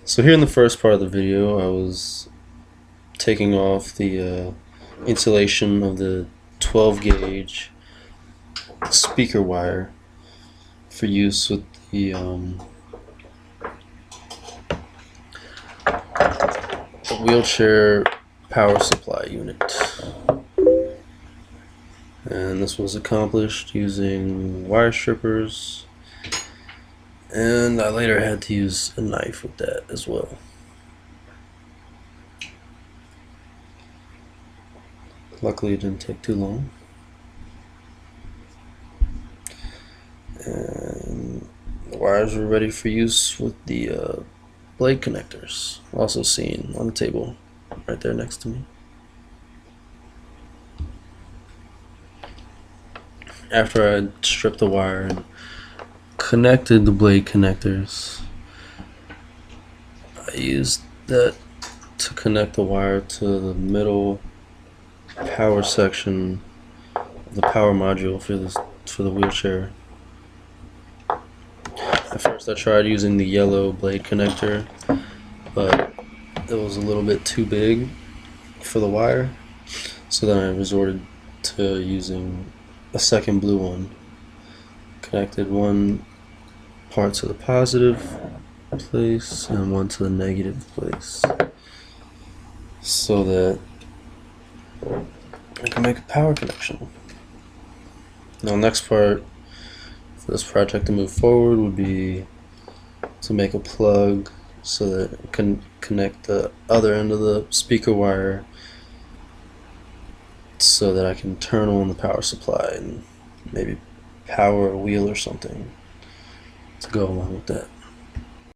So here in the first part of the video, I was taking off the insulation of the 12 gauge speaker wire for use with the wheelchair power supply unit. And this was accomplished using wire strippers, and I later had to use a knife with that as well. Luckily, it didn't take too long. And the wires were ready for use with the blade connectors, also seen on the table right there next to me. After I stripped the wire and connected the blade connectors, I used that to connect the wire to the middle power section of the power module for the wheelchair. At first I tried using the yellow blade connector, but it was a little bit too big for the wire, so then I resorted to using a second blue one. Connected one part to the positive place and one to the negative place, so that I can make a power connection. Now, next part for this project to move forward would be to make a plug so that it can connect the other end of the speaker wire so that I can turn on the power supply and maybe power a wheel or something to go along with that.